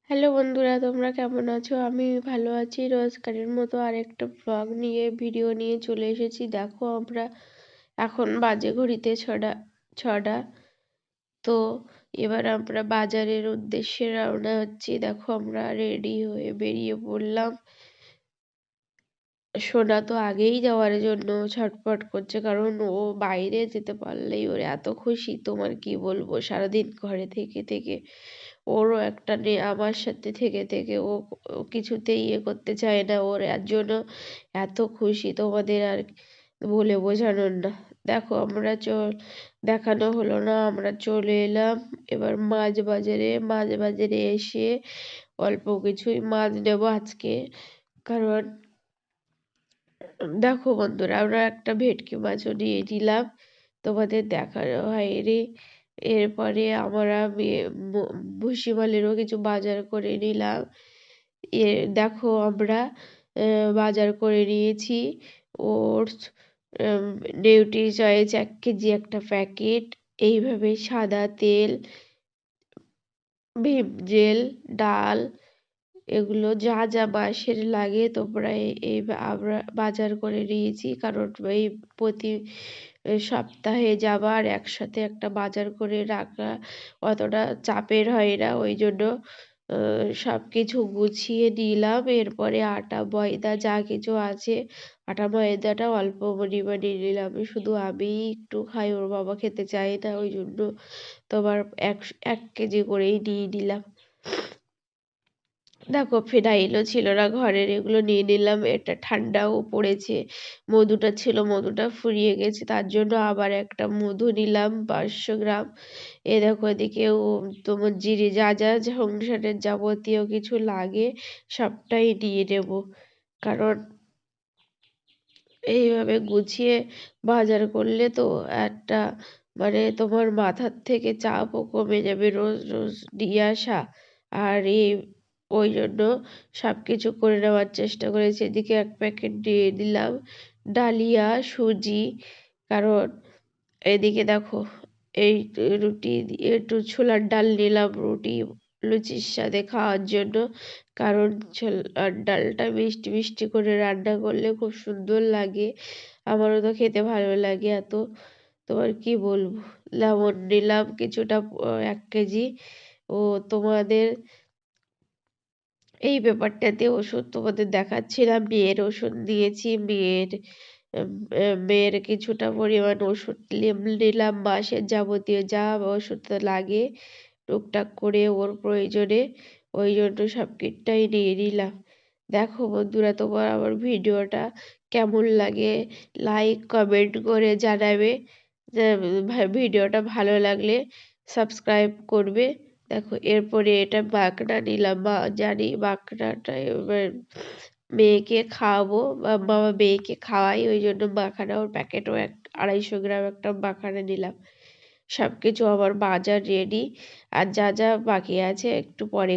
Hello বন্ধুরা, তোমরা কেমন আছো? আমি ভালো আছি। রোজকারের মতো আরেকটা ব্লগ নিয়ে ভিডিও নিয়ে চলে এসেছি। দেখো, আমরা এখন বাজে ঘড়িতে ছটা। তো এবার আমরা বাজারের উদ্দেশ্যে রওনা হচ্ছি। দেখো, আমরা রেডি হয়ে বেরিয়ে পড়লাম। সোনা তো আগেই যাওয়ার জন্য ছটফট করছে, কারণ ও বাইরে যেতে পারলেই ওর এত খুশি, তোমার কি বলবো। সারাদিন ঘরে থেকে থেকে ওরও একটা আমার সাথে থেকে থেকে ও কিছুতেই করতে চায় না। ওর এর জন্য এত খুশি, তোমাদের আর বলে বোঝানোর না। দেখো, আমরা দেখানো হলো না, আমরা চলে এলাম এবার মাছ বাজারে এসে অল্প কিছুই মাছ নেবো আজকে। কারণ দেখো বন্ধুরা, আমরা একটা ভেটকি মাছও নিয়ে নিলাম, তোমাদের দেখানো হয়নি। এরপরে আমরা ভুসিমালেরও কিছু বাজার করে নিলাম। দেখো, আমরা বাজার করে নিয়েছি ওটস, নিউট্রি চয়েস 1 কেজি একটা প্যাকেট, এইভাবে সাদা তেল, ভিম জেল, ডাল, এগুলো যা যা মাসের লাগে তোমরা এই আমরা বাজার করে নিয়েছি। কারণ এই প্রতি সপ্তাহে যাবার একসাথে একটা বাজার করে রাখা অতটা চাপের হয় না, ওই জন্য সব কিছু গুছিয়ে নিলাম। এরপরে আটা ময়দা যা কিছু আছে, আটা ময়দাটা অল্প পরিমাণে নিলাম, শুধু আমি একটু খাই, ওর বাবা খেতে চায় না, ওই জন্য তোমার 1 কেজি করেই নিয়ে নিলাম। দেখো, ফিনাইলও ছিল না ঘরের, এগুলো নিয়ে নিলাম। এটা ঠান্ডাও পড়েছে, মধুটা ছিল, মধুটা ফুরিয়ে গেছে, তার জন্য আবার একটা মধু নিলাম 500 গ্রাম। দেখো, এদিকেও তোমার জিরে যা যা সংসারের যাবতীয় কিছু লাগে সবটাই নিয়ে নেব। কারণ এইভাবে গুছিয়ে বাজার করলে তো একটা মানে তোমার মাথার থেকে চাপও কমে যাবে রোজ রোজ নিয়ে আসা। আর ওই জন্য সব কিছু করে নেওয়ার চেষ্টা করেছি। এদিকে 1 প্যাকেট দিয়ে দিলাম ডালিয়া সুজি। কারণ এদিকে দেখো, এই রুটি একটু ছোলার ডাল নিলাম রুটি লুচির সাথে খাওয়ার জন্য। কারণ ছোলার ডালটা মিষ্টি মিষ্টি করে রান্না করলে খুব সুন্দর লাগে, আমারও তো খেতে ভালো লাগে এত, তোমার কি বলবো। লবণ নিলাম কিছুটা, 1 কেজি। ও তোমাদের এই ব্যাপারটাতে ওষুধ তোমাদের দেখাচ্ছিলাম, মেয়ের ওষুধ দিয়েছি। মেয়ের কিছুটা পরিমাণ ওষুধ নিলাম, মাসের যাবতীয় যা ওষুধ লাগে টুকটাক করে ওর প্রয়োজনে, ওই জন্য সব কিটটাই নিয়ে নিলাম। দেখো বন্ধুরা, তোমার আমার ভিডিওটা কেমন লাগে লাইক কমেন্ট করে জানাবে। ভিডিওটা ভালো লাগলে সাবস্ক্রাইব করবে। দেখো, এরপরে এটা মাখনা নিলাম, জানি মাখনাটা এবার মেয়েকে খাওয়াবো, বাবা মেয়েকে খাওয়াই, ওই জন্য মাখানা ওর প্যাকেটও 250 গ্রাম একটা মাখানা নিলাম। সবকিছু আমার বাজার রেডি, আর যা যা বাকি আছে একটু পরে